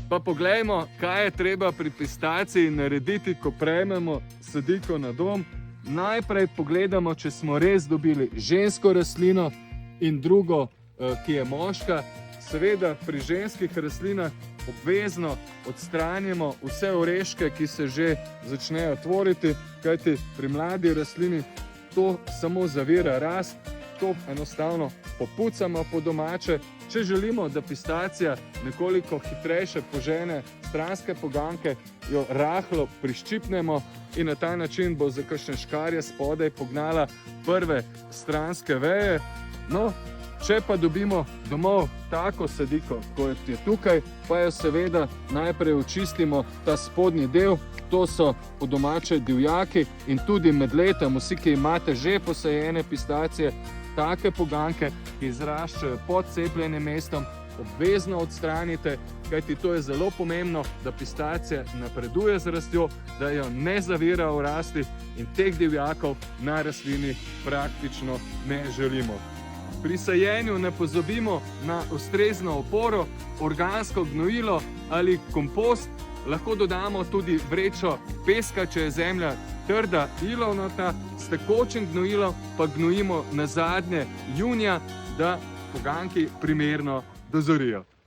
Pa poglejmo, kaj je treba pri pistaciji narediti, ko prejmemo sadiko na dom. Najprej pogledamo, če smo res dobili žensko rastlino in drugo, ki je moška. Seveda pri ženskih rastlinah obvezno odstranimo vse oreške, ki se že začnejo tvoriti, kajti pri mladi rastlini to samo zavira rast, to enostavno popucamo po domače. Če želimo, da pistacija nekoliko hitrejše požene stranske poganke, jo rahlo priščipnemo in na ta način bo za kakšne škarje spodaj pognala prve stranske veje. No, če pa dobimo domov tako sadiko, kot je tukaj, pa jo seveda najprej očistimo ta spodnji del. To so po domače divjaki in tudi med letom, vsi, ki imate že posajene pistacije, take poganke, ki izraščajo pod cepljenim mestom, obvezno odstranite, kajti to je zelo pomembno, da pistacija napreduje z rastjo, da jo ne zavira v rasti in teh divjakov na rastlini praktično ne želimo. Pri sajenju ne pozabimo na ustrezno oporo, organsko gnojilo ali kompost. Lahko dodamo tudi vrečo peska, če je zemlja trda, ilovnata, s tekočim gnojilom pa gnojimo nazadnje junija, da poganki primerno dozorijo.